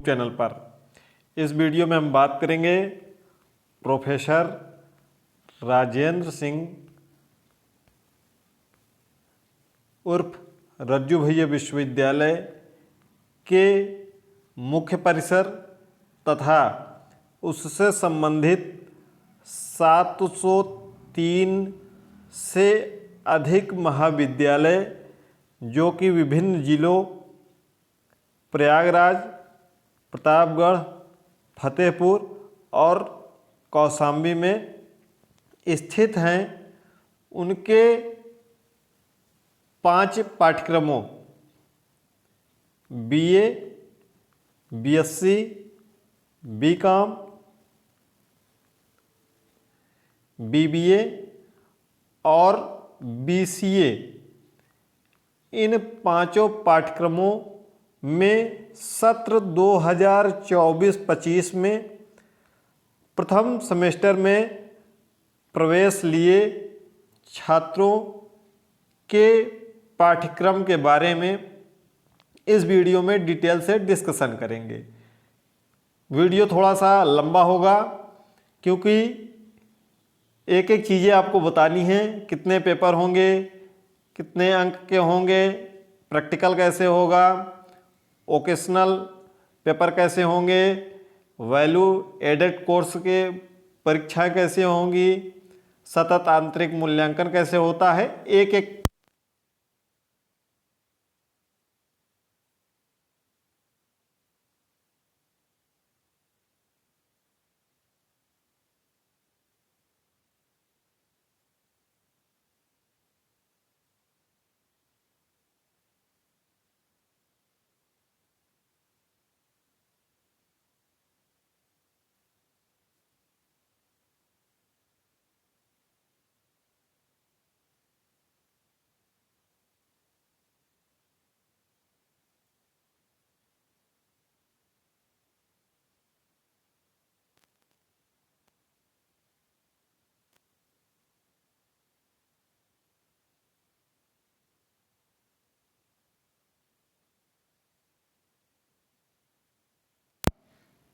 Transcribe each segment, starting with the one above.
Channel पर। इस video में हम बात करेंगे प्रोफेसर राजेंद्र सिंह उर्फ रज्जू भैया विश्वविद्यालय के मुख्य परिसर तथा उससे संबंधित 703 से अधिक महाविद्यालय जो कि विभिन्न जिलों प्रयागराज, प्रतापगढ़, फतेहपुर और कौशाम्बी में स्थित हैं, उनके 5 पाठ्यक्रमों BA, BSc, BCom, BBA और BCA, इन 5 पाठ्यक्रमों में सत्र 2024-25 में प्रथम सेमेस्टर में प्रवेश लिए छात्रों के पाठ्यक्रम के बारे में इस वीडियो में डिटेल से डिस्कशन करेंगे। वीडियो थोड़ा सा लंबा होगा क्योंकि एक एक चीज़ें आपको बतानी हैं, कितने पेपर होंगे, कितने अंक के होंगे, प्रैक्टिकल कैसे होगा, ओकेशनल पेपर कैसे होंगे, वैल्यू एडेड कोर्स के परीक्षाएं कैसे होंगी, सतत आंतरिक मूल्यांकन कैसे होता है, एक एक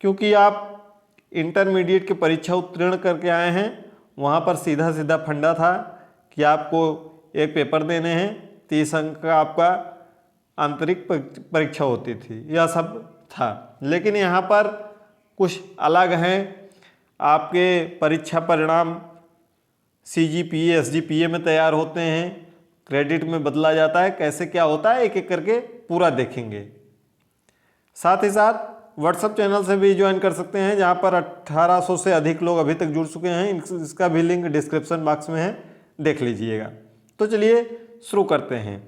क्योंकि आप इंटरमीडिएट की परीक्षा उत्तीर्ण करके आए हैं, वहाँ पर सीधा सीधा फंडा था कि आपको एक पेपर देने हैं, 30 अंक का आपका आंतरिक परीक्षा होती थी, यह सब था। लेकिन यहाँ पर कुछ अलग हैं, आपके परीक्षा परिणाम CGPA SGPA में तैयार होते हैं, क्रेडिट में बदला जाता है, कैसे क्या होता है एक एक करके पूरा देखेंगे। साथ ही साथ व्हाट्सएप चैनल से भी ज्वाइन कर सकते हैं, जहां पर 1800 से अधिक लोग अभी तक जुड़ चुके हैं। इसका भी लिंक डिस्क्रिप्शन बॉक्स में है, देख लीजिएगा। तो चलिए शुरू करते हैं।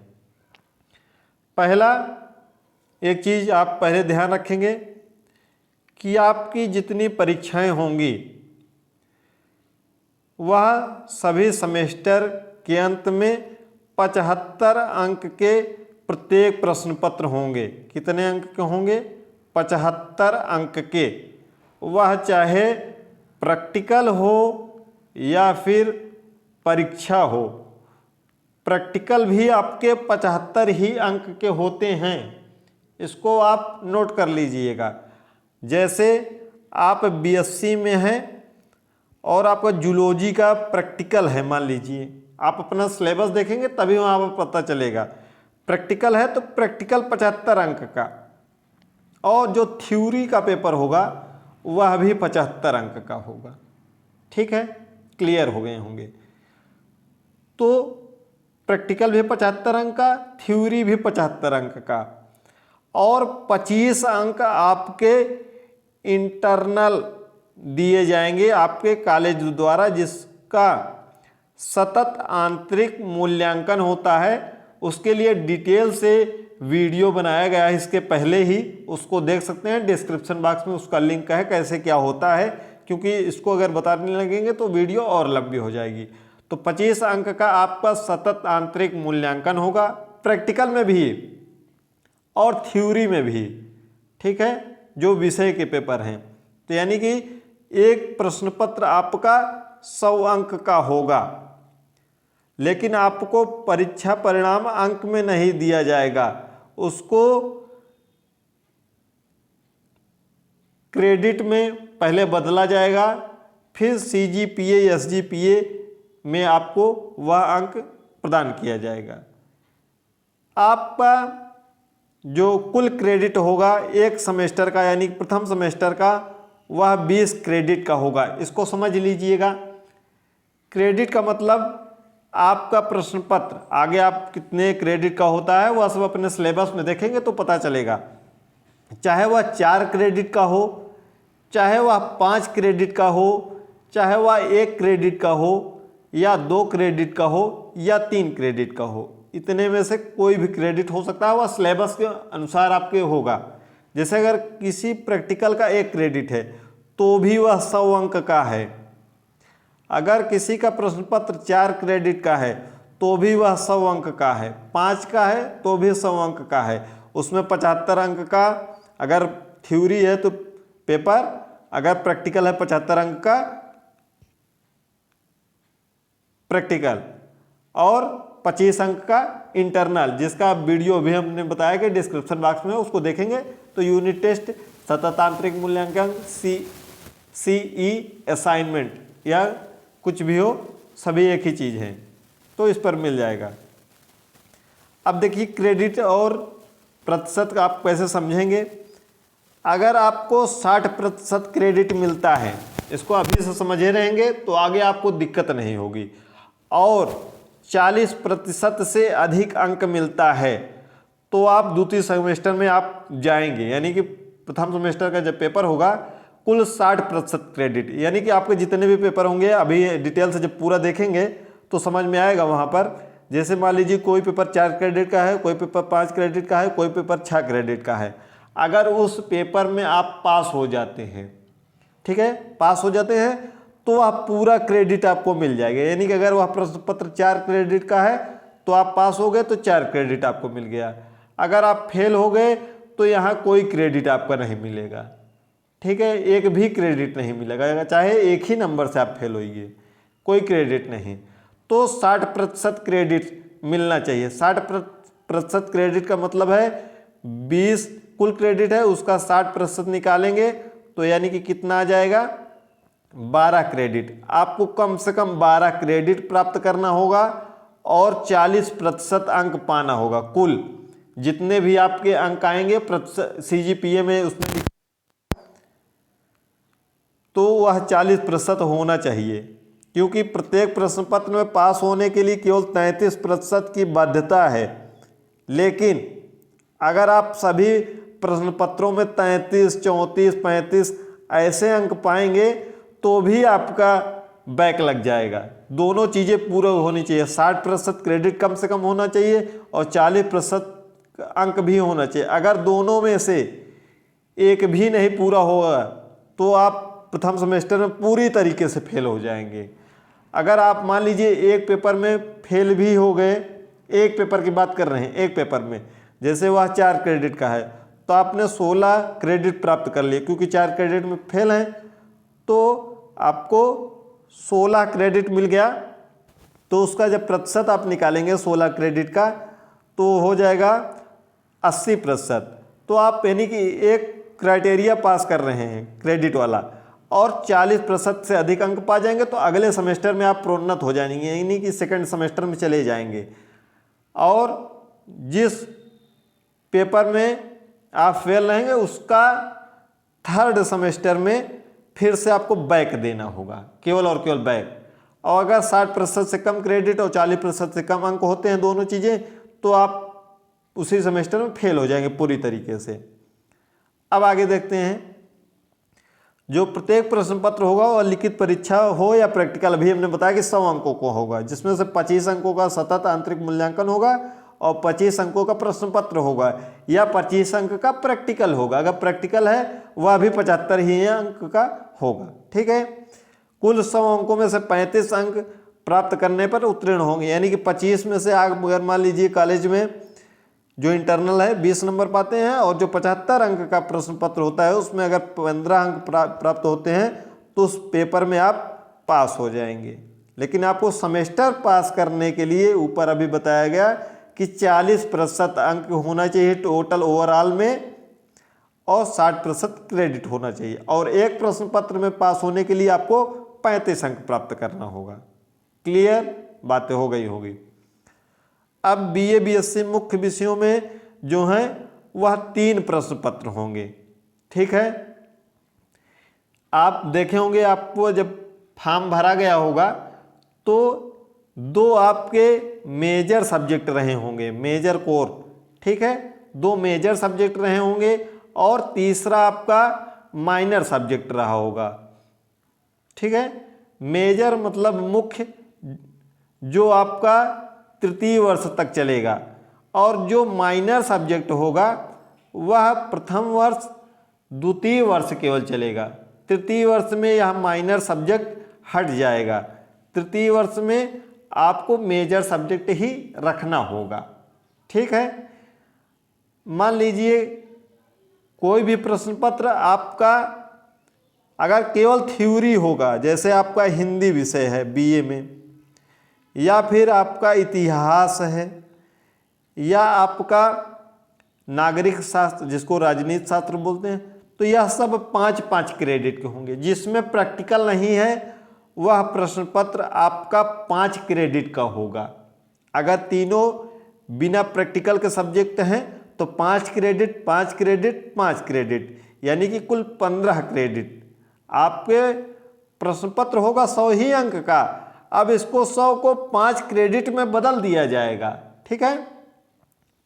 पहला एक चीज़ आप पहले ध्यान रखेंगे कि आपकी जितनी परीक्षाएं होंगी वह सभी सेमेस्टर के अंत में 75 अंक के प्रत्येक प्रश्न पत्र होंगे। कितने अंक के होंगे? 75 अंक के। वह चाहे प्रैक्टिकल हो या फिर परीक्षा हो, प्रैक्टिकल भी आपके 75 ही अंक के होते हैं। इसको आप नोट कर लीजिएगा। जैसे आप BSc में हैं और आपका जूलॉजी का प्रैक्टिकल है, मान लीजिए, आप अपना सिलेबस देखेंगे तभी वहाँ पर पता चलेगा। प्रैक्टिकल है तो प्रैक्टिकल 75 अंक का, और जो थ्योरी का पेपर होगा वह भी 75 अंक का होगा। ठीक है, क्लियर हो गए होंगे। तो प्रैक्टिकल भी 75 अंक का, थ्योरी भी 75 अंक का, और 25 अंक आपके इंटरनल दिए जाएंगे आपके कॉलेज द्वारा, जिसका सतत आंतरिक मूल्यांकन होता है। उसके लिए डिटेल से वीडियो बनाया गया है इसके पहले ही, उसको देख सकते हैं। डिस्क्रिप्शन बॉक्स में उसका लिंक है, कैसे क्या होता है, क्योंकि इसको अगर बताने लगेंगे तो वीडियो और लंबी हो जाएगी। तो 25 अंक का आपका सतत आंतरिक मूल्यांकन होगा, प्रैक्टिकल में भी और थ्योरी में भी। ठीक है, जो विषय के पेपर हैं। तो यानी कि एक प्रश्न पत्र आपका 100 अंक का होगा, लेकिन आपको परीक्षा परिणाम अंक में नहीं दिया जाएगा, उसको क्रेडिट में पहले बदला जाएगा, फिर CGPA SGPA में आपको वह अंक प्रदान किया जाएगा। आपका जो कुल क्रेडिट होगा एक सेमेस्टर का यानी प्रथम सेमेस्टर का, वह 20 क्रेडिट का होगा। इसको समझ लीजिएगा। क्रेडिट का मतलब आपका प्रश्न पत्र आगे आप कितने क्रेडिट का होता है वह सब अपने सिलेबस में देखेंगे तो पता चलेगा। चाहे वह 4 क्रेडिट का हो, चाहे वह 5 क्रेडिट का हो, चाहे वह 1 क्रेडिट का हो, या 2 क्रेडिट का हो, या 3 क्रेडिट का हो, इतने में से कोई भी क्रेडिट हो सकता है। वह सिलेबस के अनुसार आपके होगा। जैसे अगर किसी प्रैक्टिकल का 1 क्रेडिट है तो भी वह 100 अंक का है। अगर किसी का प्रश्न पत्र 4 क्रेडिट का है तो भी वह 100 अंक का है। 5 का है तो भी 100 अंक का है। उसमें 75 अंक का अगर थ्योरी है तो पेपर, अगर प्रैक्टिकल है 75 अंक का प्रैक्टिकल, और 25 अंक का इंटरनल, जिसका वीडियो भी हमने बताया कि डिस्क्रिप्शन बॉक्स में उसको देखेंगे तो यूनिट टेस्ट, सतत आंतरिक मूल्यांकन, CE असाइनमेंट या कुछ भी हो, सभी एक ही चीज़ है, तो इस पर मिल जाएगा। अब देखिए क्रेडिट और प्रतिशत आप कैसे समझेंगे। अगर आपको 60% क्रेडिट मिलता है, इसको अभी से समझे रहेंगे तो आगे आपको दिक्कत नहीं होगी, और 40% से अधिक अंक मिलता है तो आप द्वितीय सेमेस्टर में आप जाएंगे। यानी कि प्रथम सेमेस्टर का जब पेपर होगा कुल 60% क्रेडिट, यानी कि आपके जितने भी पेपर होंगे, अभी डिटेल से जब पूरा देखेंगे तो समझ में आएगा वहाँ पर। जैसे मान लीजिए कोई पेपर 4 क्रेडिट का है, कोई पेपर 5 क्रेडिट का है, कोई पेपर 6 क्रेडिट का है। अगर उस पेपर में आप पास हो जाते हैं, ठीक है, पास हो जाते हैं तो वह पूरा क्रेडिट आपको मिल जाएगा। यानी कि अगर वह प्रश्न पत्र 4 क्रेडिट का है तो आप पास हो गए तो 4 क्रेडिट आपको मिल गया। अगर आप फेल हो गए तो यहाँ कोई क्रेडिट आपका नहीं मिलेगा, ठीक है, एक भी क्रेडिट नहीं मिलेगा, चाहे एक ही नंबर से आप फेल होइए, कोई क्रेडिट नहीं। तो 60% क्रेडिट मिलना चाहिए। 60% क्रेडिट का मतलब है 20 कुल क्रेडिट है, उसका 60% निकालेंगे तो यानी कि कितना आ जाएगा, 12 क्रेडिट। आपको कम से कम 12 क्रेडिट प्राप्त करना होगा और 40% अंक पाना होगा। कुल जितने भी आपके अंक आएंगे CGPA में उसमें तो वह 40% होना चाहिए, क्योंकि प्रत्येक प्रश्न पत्र में पास होने के लिए केवल 33% की बाध्यता है। लेकिन अगर आप सभी प्रश्न पत्रों में 33, 34, 35 ऐसे अंक पाएंगे तो भी आपका बैक लग जाएगा। दोनों चीज़ें पूरा होनी चाहिए। 60% क्रेडिट कम से कम होना चाहिए और 40% अंक भी होना चाहिए। अगर दोनों में से एक भी नहीं पूरा होगा तो आप प्रथम सेमेस्टर में पूरी तरीके से फेल हो जाएंगे। अगर आप मान लीजिए एक पेपर में फेल भी हो गए, एक पेपर की बात कर रहे हैं, एक पेपर में जैसे वह 4 क्रेडिट का है तो आपने 16 क्रेडिट प्राप्त कर लिए, क्योंकि 4 क्रेडिट में फेल हैं तो आपको 16 क्रेडिट मिल गया। तो उसका जब प्रतिशत आप निकालेंगे 16 क्रेडिट का तो हो जाएगा 80%। तो आप यानी कि एक क्राइटेरिया पास कर रहे हैं क्रेडिट वाला, और 40% से अधिक अंक पा जाएंगे तो अगले सेमेस्टर में आप प्रोन्नत हो जाएंगे, यानी कि सेकंड सेमेस्टर में चले जाएंगे। और जिस पेपर में आप फेल रहेंगे उसका थर्ड सेमेस्टर में फिर से आपको बैक देना होगा, केवल और केवल बैक। और अगर 60% से कम क्रेडिट और 40% से कम अंक होते हैं दोनों चीज़ें तो आप उसी सेमेस्टर में फेल हो जाएंगे पूरी तरीके से। अब आगे देखते हैं, जो प्रत्येक प्रश्न पत्र होगा और लिखित परीक्षा हो या प्रैक्टिकल, अभी हमने बताया कि 100 अंकों को होगा, जिसमें से 25 अंकों का सतत आंतरिक मूल्यांकन होगा और 25 अंकों का प्रश्न पत्र होगा, या 25 अंक का प्रैक्टिकल होगा। अगर प्रैक्टिकल है वह भी 75 ही अंक का होगा, ठीक है। कुल 100 अंकों में से 35 अंक प्राप्त करने पर उत्तीर्ण होंगे, यानी कि 25 में से आप अगर मान लीजिए कॉलेज में जो इंटरनल है 20 नंबर पाते हैं और जो 75 अंक का प्रश्न पत्र होता है उसमें अगर 15 अंक प्राप्त होते हैं तो उस पेपर में आप पास हो जाएंगे। लेकिन आपको सेमेस्टर पास करने के लिए ऊपर अभी बताया गया कि 40% अंक होना चाहिए टोटल ओवरऑल में, और 60% क्रेडिट होना चाहिए, और एक प्रश्न पत्र में पास होने के लिए आपको 35 अंक प्राप्त करना होगा। क्लियर बातें हो गई होगी। अब बीए बीएससी मुख्य विषयों में जो हैं वह 3 प्रश्न पत्र होंगे। ठीक है, आप देखे होंगे, आपको जब फॉर्म भरा गया होगा तो 2 आपके मेजर सब्जेक्ट रहे होंगे, मेजर कोर। ठीक है, 2 मेजर सब्जेक्ट रहे होंगे और तीसरा आपका माइनर सब्जेक्ट रहा होगा। ठीक है, मेजर मतलब मुख्य, जो आपका तृतीय वर्ष तक चलेगा, और जो माइनर सब्जेक्ट होगा वह प्रथम वर्ष द्वितीय वर्ष केवल चलेगा। तृतीय वर्ष में यह माइनर सब्जेक्ट हट जाएगा। तृतीय वर्ष में आपको मेजर सब्जेक्ट ही रखना होगा। ठीक है, मान लीजिए कोई भी प्रश्न पत्र आपका अगर केवल थ्योरी होगा, जैसे आपका हिंदी विषय है बीए में, या फिर आपका इतिहास है, या आपका नागरिक शास्त्र जिसको राजनीति शास्त्र बोलते हैं, तो यह सब 5-5 क्रेडिट के होंगे। जिसमें प्रैक्टिकल नहीं है वह प्रश्न पत्र आपका 5 क्रेडिट का होगा। अगर तीनों बिना प्रैक्टिकल के सब्जेक्ट हैं तो 5 क्रेडिट 5 क्रेडिट 5 क्रेडिट, यानी कि कुल 15 क्रेडिट आपके प्रश्न पत्र होगा 100 ही अंक का। अब इसको 100 को 5 क्रेडिट में बदल दिया जाएगा। ठीक है,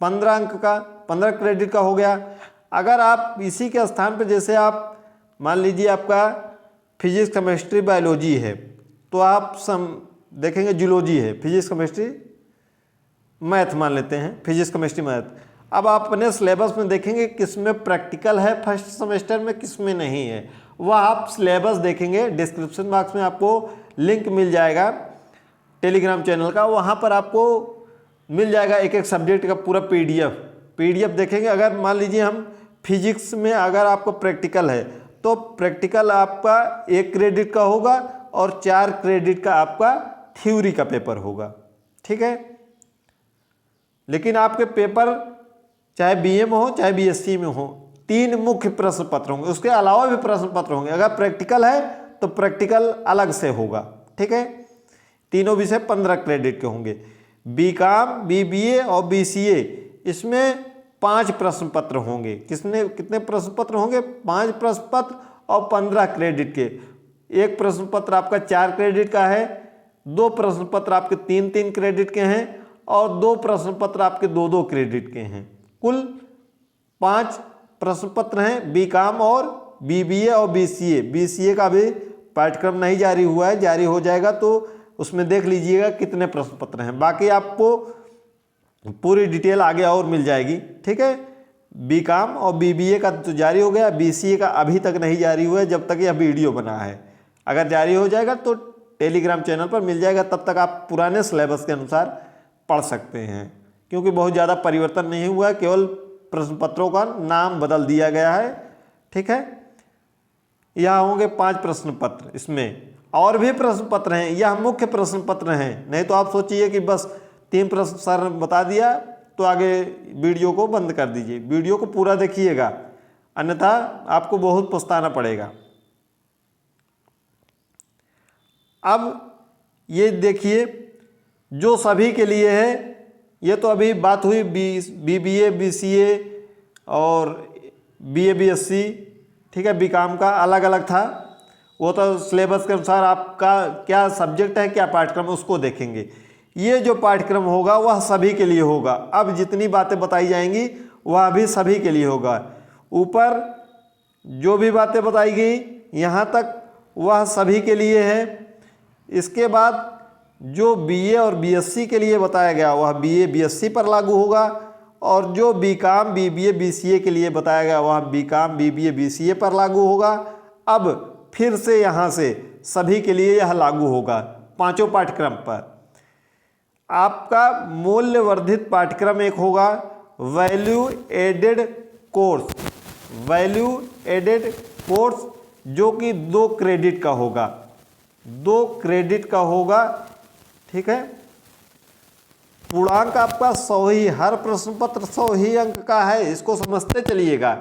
15 अंक का 15 क्रेडिट का हो गया। अगर आप इसी के स्थान पर, जैसे आप मान लीजिए आपका फिजिक्स केमिस्ट्री बायोलॉजी है, तो आप देखेंगे जूलॉजी है, फिजिक्स केमिस्ट्री मैथ मान लेते हैं, फिजिक्स केमिस्ट्री मैथ। अब आप अपने सिलेबस में देखेंगे किसमें प्रैक्टिकल है फर्स्ट सेमेस्टर में, किसमें नहीं है। वह आप सिलेबस देखेंगे, डिस्क्रिप्शन बॉक्स में आपको लिंक मिल जाएगा टेलीग्राम चैनल का, वहाँ पर आपको मिल जाएगा एक एक सब्जेक्ट का पूरा पीडीएफ देखेंगे। अगर मान लीजिए हम फिजिक्स में अगर आपको प्रैक्टिकल है तो प्रैक्टिकल आपका 1 क्रेडिट का होगा और 4 क्रेडिट का आपका थ्योरी का पेपर होगा। ठीक है, लेकिन आपके पेपर चाहे बीए में हो चाहे बीएससी में हो, 3 मुख्य प्रश्न पत्र होंगे, उसके अलावा भी प्रश्न पत्र होंगे। अगर प्रैक्टिकल है तो प्रैक्टिकल अलग से होगा। ठीक है, तीनों विषय 15 क्रेडिट के होंगे। बीकॉम, बीबीए और बीसीए, इसमें 5 प्रश्न पत्र होंगे। कितने प्रश्न पत्र होंगे? 5 प्रश्न पत्र और 15 क्रेडिट के। एक प्रश्न पत्र आपका 4 क्रेडिट का है, 2 प्रश्न पत्र आपके 3-3 क्रेडिट के हैं, और 2 प्रश्न पत्र आपके 2-2 क्रेडिट के हैं। कुल 5 प्रश्न पत्र हैं बीकॉम और बीबीए और बीसीए। बीसीए का भी पाठ्यक्रम नहीं जारी हुआ है, जारी हो जाएगा तो उसमें देख लीजिएगा कितने प्रश्न पत्र हैं। बाकी आपको पूरी डिटेल आगे और मिल जाएगी। ठीक है, बीकॉम और बीबीए का तो जारी हो गया, बीसीए का अभी तक नहीं जारी हुआ है जब तक यह वीडियो बना है। अगर जारी हो जाएगा तो टेलीग्राम चैनल पर मिल जाएगा, तब तक आप पुराने सिलेबस के अनुसार पढ़ सकते हैं, क्योंकि बहुत ज़्यादा परिवर्तन नहीं हुआ है, केवल प्रश्न पत्रों का नाम बदल दिया गया है। ठीक है, यहाँ होंगे 5 प्रश्न पत्र, इसमें और भी प्रश्न पत्र हैं, यह मुख्य प्रश्न पत्र हैं। नहीं तो आप सोचिए कि बस 3 प्रश्न सर ने बता दिया तो आगे वीडियो को बंद कर दीजिए। वीडियो को पूरा देखिएगा, अन्यथा आपको बहुत पछताना पड़ेगा। अब ये देखिए जो सभी के लिए है, ये तो अभी बात हुई बीबीए बीसीए और बीए बीएससी। ठीक है, बीकॉम का अलग अलग था, वो तो सिलेबस के अनुसार आपका क्या सब्जेक्ट है क्या पाठ्यक्रम उसको देखेंगे। ये जो पाठ्यक्रम होगा वह सभी के लिए होगा। अब जितनी बातें बताई जाएंगी वह भी सभी के लिए होगा। ऊपर जो भी बातें बताई गई यहाँ तक वह सभी के लिए है। इसके बाद जो बीए और बीएससी के लिए बताया गया वह बीए बीएससी पर लागू होगा, और जो बीकॉम बीबीए बीसीए के लिए बताया गया वह बीकॉम बीबीए बीसीए पर लागू होगा। अब फिर से यहाँ से सभी के लिए यह लागू होगा 5 पाठ्यक्रम पर। आपका मूल्यवर्धित पाठ्यक्रम एक होगा value added course, value added course जो कि 2 क्रेडिट का होगा, 2 क्रेडिट का होगा। ठीक है, पूर्णांक आपका 100 ही, हर प्रश्न पत्र 100 ही अंक का है, इसको समझते चलिएगा।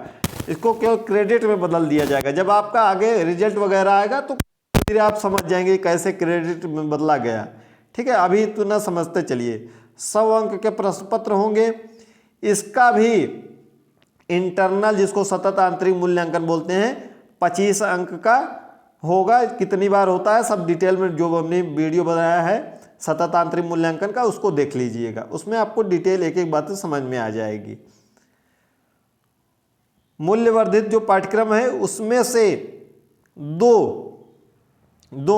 इसको केवल क्रेडिट में बदल दिया जाएगा। जब आपका आगे रिजल्ट वगैरह आएगा तो फिर आप समझ जाएंगे कैसे क्रेडिट में बदला गया। ठीक है, अभी इतना समझते चलिए। 100 अंक के प्रश्न पत्र होंगे। इसका भी इंटरनल, जिसको सतत आंतरिक मूल्यांकन बोलते हैं, 25 अंक का होगा। कितनी बार होता है सब डिटेल में जो हमने वीडियो बनाया है सतत आंतरिक मूल्यांकन का, उसको देख लीजिएगा। उसमें आपको डिटेल एक एक बातें समझ में आ जाएगी। मूल्यवर्धित जो पाठ्यक्रम है उसमें से दो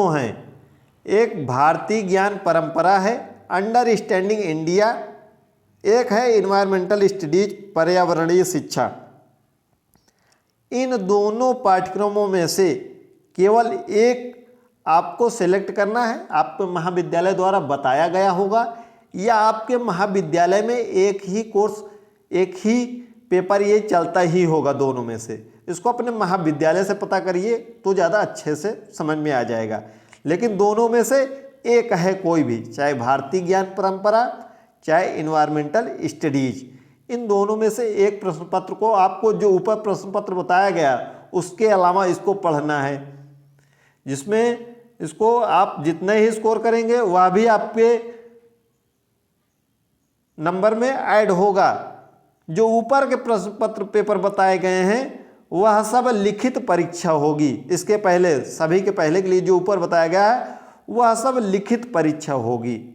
हैं। एक भारतीय ज्ञान परंपरा है, अंडरस्टैंडिंग इंडिया। एक है इन्वायरमेंटल स्टडीज, पर्यावरणीय शिक्षा। इन दोनों पाठ्यक्रमों में से केवल एक आपको सेलेक्ट करना है। आपके महाविद्यालय द्वारा बताया गया होगा, या आपके महाविद्यालय में एक ही कोर्स, एक ही पेपर ये चलता ही होगा। दोनों में से इसको अपने महाविद्यालय से पता करिए तो ज़्यादा अच्छे से समझ में आ जाएगा। लेकिन दोनों में से एक है कोई भी, चाहे भारतीय ज्ञान परंपरा चाहे इन्वायरमेंटल स्टडीज, इन दोनों में से एक प्रश्न पत्र को आपको जो ऊपर प्रश्न पत्र बताया गया उसके अलावा इसको पढ़ना है, जिसमें इसको आप जितने ही स्कोर करेंगे वह भी आपके नंबर में ऐड होगा। जो ऊपर के प्रश्न पत्र पेपर बताए गए हैं वह सब लिखित परीक्षा होगी। इसके पहले, सभी के पहले के लिए जो ऊपर बताया गया है वह सब लिखित परीक्षा होगी।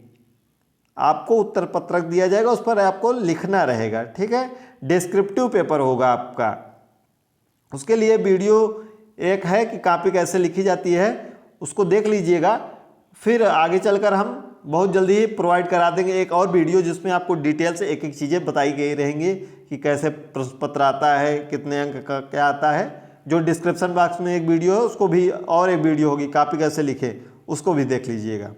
आपको उत्तर पत्रक दिया जाएगा, उस पर आपको लिखना रहेगा। ठीक है, डिस्क्रिप्टिव पेपर होगा आपका। उसके लिए वीडियो एक है कि कॉपी कैसे लिखी जाती है, उसको देख लीजिएगा। फिर आगे चलकर हम बहुत जल्दी ही प्रोवाइड करा देंगे एक और वीडियो जिसमें आपको डिटेल से एक एक चीज़ें बताई गई रहेंगी कि कैसे प्रश्न पत्र आता है, कितने अंक का क्या आता है। जो डिस्क्रिप्शन बॉक्स में एक वीडियो है उसको भी, और एक वीडियो होगी कॉपी कैसे लिखे, उसको भी देख लीजिएगा।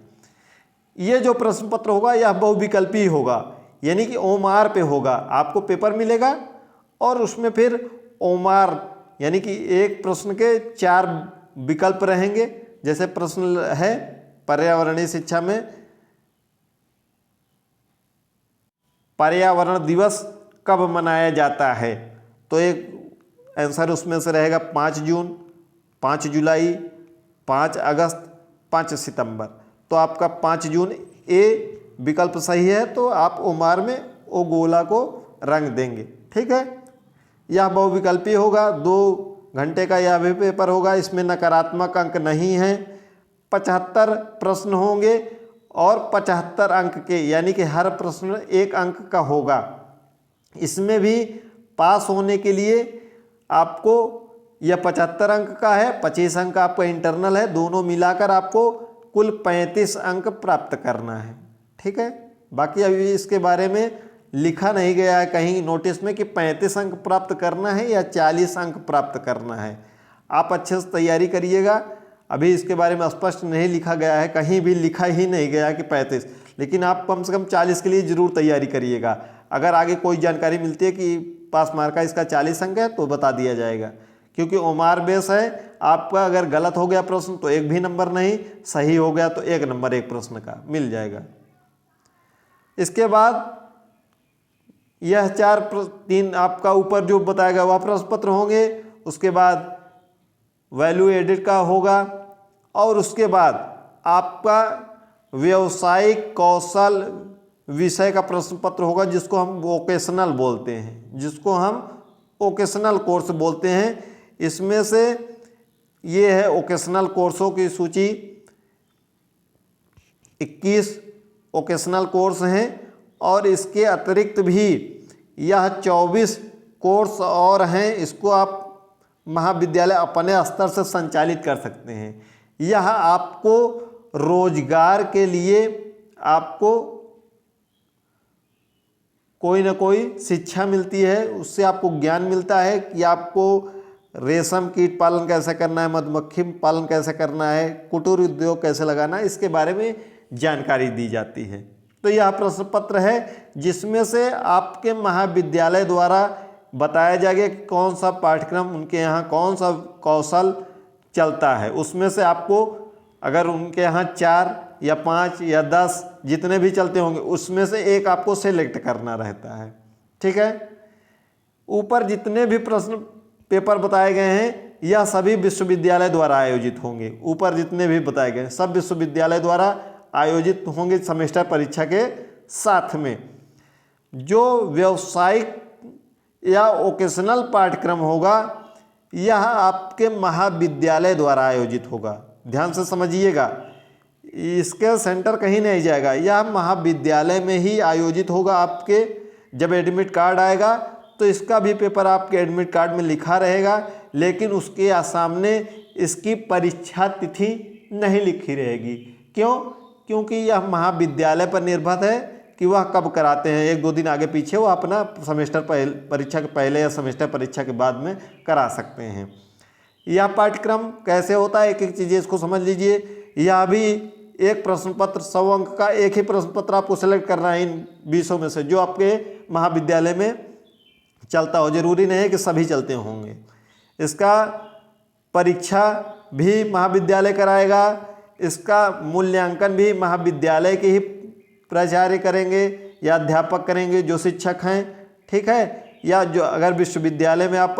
ये जो प्रश्न पत्र होगा यह बहुविकल्पी होगा, यानी कि ओमार पे होगा। आपको पेपर मिलेगा और उसमें फिर ओमार, यानी कि एक प्रश्न के 4 विकल्प रहेंगे। जैसे प्रश्न है पर्यावरणीय शिक्षा में, पर्यावरण दिवस कब मनाया जाता है, तो एक आंसर उसमें से रहेगा 5 जून, 5 जुलाई, 5 अगस्त, 5 सितंबर। तो आपका 5 जून ए विकल्प सही है, तो आप ओमार में ओ गोला को रंग देंगे। ठीक है, यह बहुविकल्पी होगा। 2 घंटे का यह भी पेपर होगा। इसमें नकारात्मक अंक नहीं है। 75 प्रश्न होंगे और 75 अंक के, यानी कि हर प्रश्न 1 अंक का होगा। इसमें भी पास होने के लिए आपको यह 75 अंक का है, 25 अंक आपका इंटरनल है, दोनों मिलाकर आपको कुल 35 अंक प्राप्त करना है। ठीक है, बाकी अभी इसके बारे में लिखा नहीं गया है कहीं नोटिस में कि 35 अंक प्राप्त करना है या 40 अंक प्राप्त करना है। आप अच्छे से तैयारी करिएगा। अभी इसके बारे में स्पष्ट नहीं लिखा गया है, कहीं भी लिखा ही नहीं गया कि 35, लेकिन आप कम से कम 40 के लिए जरूर तैयारी करिएगा। अगर आगे कोई जानकारी मिलती है कि पास मार्क का इसका 40 अंक है तो बता दिया जाएगा, क्योंकि ओमार बेस है। आपका अगर गलत हो गया प्रश्न तो 1 भी नंबर नहीं, सही हो गया तो 1 नंबर एक प्रश्न का मिल जाएगा। इसके बाद यह 3 आपका ऊपर जो बताया गया वह प्रश्न पत्र होंगे। उसके बाद वैल्यू एडिट का होगा, और उसके बाद आपका व्यवसायिक कौशल विषय का प्रश्न पत्र होगा, जिसको हम वोकेशनल बोलते हैं, जिसको हम वोकेशनल कोर्स बोलते हैं। इसमें से ये है वोकेशनल कोर्सों की सूची, 21 वोकेशनल कोर्स हैं, और इसके अतिरिक्त भी यह 24 कोर्स और हैं। इसको आप महाविद्यालय अपने स्तर से संचालित कर सकते हैं। यह आपको रोजगार के लिए आपको कोई ना कोई शिक्षा मिलती है, उससे आपको ज्ञान मिलता है कि आपको रेशम कीट पालन कैसे करना है, मधुमक्खी पालन कैसे करना है, कुटीर उद्योग कैसे लगाना है, इसके बारे में जानकारी दी जाती है। तो यह प्रश्न पत्र है जिसमें से आपके महाविद्यालय द्वारा बताया जाएगा कि कौन सा पाठ्यक्रम उनके यहाँ कौन सा कौशल चलता है। उसमें से आपको अगर उनके यहाँ 4 या 5 या 10 जितने भी चलते होंगे उसमें से एक आपको सेलेक्ट करना रहता है। ठीक है, ऊपर जितने भी प्रश्न पेपर बताए गए हैं यह सभी विश्वविद्यालय द्वारा आयोजित होंगे। ऊपर जितने भी बताए गए सब विश्वविद्यालय द्वारा आयोजित होंगे सेमेस्टर परीक्षा के साथ में। जो व्यावसायिक या वोकेशनल पाठ्यक्रम होगा यह आपके महाविद्यालय द्वारा आयोजित होगा। ध्यान से समझिएगा, इसका सेंटर कहीं नहीं जाएगा, यह महाविद्यालय में ही आयोजित होगा। आपके जब एडमिट कार्ड आएगा तो इसका भी पेपर आपके एडमिट कार्ड में लिखा रहेगा, लेकिन उसके सामने इसकी परीक्षा तिथि नहीं लिखी रहेगी। क्यों? क्योंकि यह महाविद्यालय पर निर्भर है कि वह कब कराते हैं। 1-2 दिन आगे पीछे वो अपना सेमेस्टर परीक्षा के पहले या सेमेस्टर परीक्षा के बाद में करा सकते हैं। यह पाठ्यक्रम कैसे होता है, एक एक चीज़ें इसको समझ लीजिए। यह भी एक प्रश्न पत्र 100 अंक का एक ही प्रश्न पत्र आपको सेलेक्ट करना है इन 20 में से, जो आपके महाविद्यालय में चलता हो। जरूरी नहीं है कि सभी चलते होंगे। इसका परीक्षा भी महाविद्यालय कराएगा, इसका मूल्यांकन भी महाविद्यालय के ही प्राचार्य करेंगे या अध्यापक करेंगे जो शिक्षक हैं, ठीक है। या जो अगर विश्वविद्यालय में आप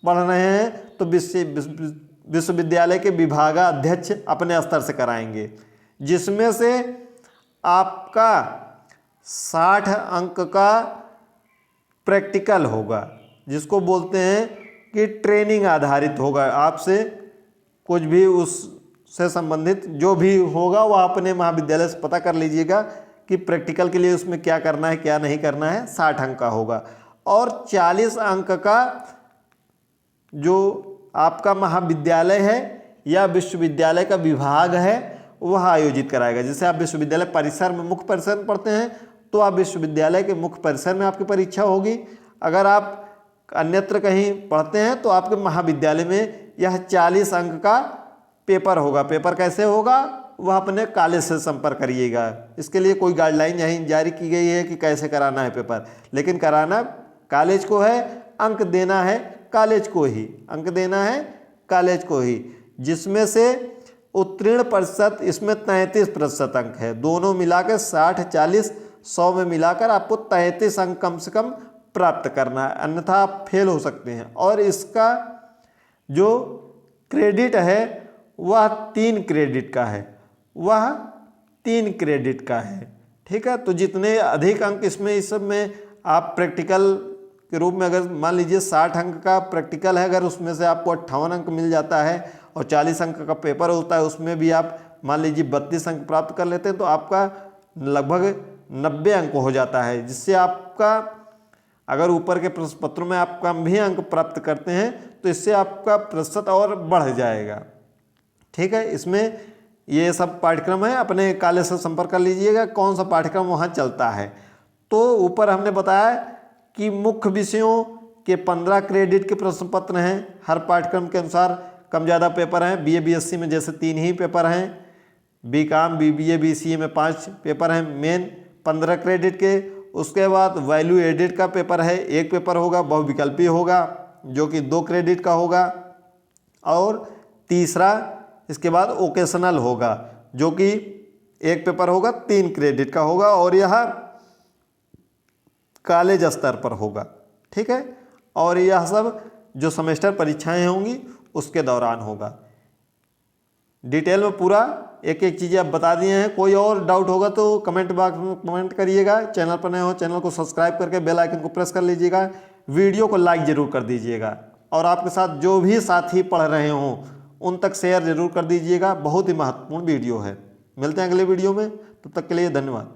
पढ़ रहे हैं तो विश्वविद्यालय के विभागाध्यक्ष अपने स्तर से कराएंगे, जिसमें से आपका 60 अंक का प्रैक्टिकल होगा, जिसको बोलते हैं कि ट्रेनिंग आधारित होगा। आपसे कुछ भी उससे संबंधित जो भी होगा वह अपने महाविद्यालय से पता कर लीजिएगा कि प्रैक्टिकल के लिए उसमें क्या करना है क्या नहीं करना है। 60 अंक का होगा और 40 अंक का जो आपका महाविद्यालय है या विश्वविद्यालय का विभाग है वह आयोजित कराएगा। जैसे आप विश्वविद्यालय परिसर में मुख्य परिसर में पढ़ते हैं तो आप विश्वविद्यालय के मुख्य परिसर में आपकी परीक्षा होगी। अगर आप अन्यत्र कहीं पढ़ते हैं तो आपके महाविद्यालय में यह 40 अंक का पेपर होगा। पेपर कैसे होगा वह अपने कॉलेज से संपर्क करिएगा। इसके लिए कोई गाइडलाइन यहीं जारी की गई है कि कैसे कराना है पेपर, लेकिन कराना कॉलेज को है, अंक देना है कॉलेज को ही, अंक देना है कॉलेज को ही, जिसमें से उत्तीर्ण प्रतिशत इसमें 33% अंक है। दोनों मिलाकर 60, 40, 100 में मिलाकर आपको 33 अंक कम से कम प्राप्त करना है, अन्यथा आप फेल हो सकते हैं। और इसका जो क्रेडिट है वह 3 क्रेडिट का है, वह 3 क्रेडिट का है, ठीक है। तो जितने अधिक अंक इसमें इस सब में आप प्रैक्टिकल के रूप में, अगर मान लीजिए 60 अंक का प्रैक्टिकल है, अगर उसमें से आपको 58 अंक मिल जाता है और 40 अंक का पेपर होता है, उसमें भी आप मान लीजिए 32 अंक प्राप्त कर लेते हैं, तो आपका लगभग 90 अंक हो जाता है। जिससे आपका अगर ऊपर के प्रश्न पत्रों में आप कम भी अंक प्राप्त करते हैं तो इससे आपका प्रतिशत और बढ़ जाएगा, ठीक है। इसमें ये सब पाठ्यक्रम है, अपने कॉलेज से संपर्क कर लीजिएगा कौन सा पाठ्यक्रम वहाँ चलता है। तो ऊपर हमने बताया कि मुख्य विषयों के 15 क्रेडिट के प्रश्न पत्र हैं। हर पाठ्यक्रम के अनुसार कम ज़्यादा पेपर हैं। BA BSc में जैसे 3 ही पेपर हैं, BCom BBA BCA में 5 पेपर हैं मेन 15 क्रेडिट के। उसके बाद वैल्यू एडेड का पेपर है, 1 पेपर होगा, बहुविकल्पी होगा जो कि 2 क्रेडिट का होगा, और तीसरा इसके बाद वोकेशनल होगा जो कि 1 पेपर होगा, 3 क्रेडिट का होगा, और यह कॉलेज स्तर पर होगा, ठीक है। और यह सब जो सेमेस्टर परीक्षाएं होंगी उसके दौरान होगा। डिटेल में पूरा एक एक चीज़ें आप बता दिए हैं। कोई और डाउट होगा तो कमेंट बॉक्स में कमेंट करिएगा। चैनल पर नए हो चैनल को सब्सक्राइब करके बेल आइकन को प्रेस कर लीजिएगा। वीडियो को लाइक ज़रूर कर दीजिएगा और आपके साथ जो भी साथी पढ़ रहे हों उन तक शेयर ज़रूर कर दीजिएगा। बहुत ही महत्वपूर्ण वीडियो है। मिलते हैं अगले वीडियो में, तब तक के लिए धन्यवाद।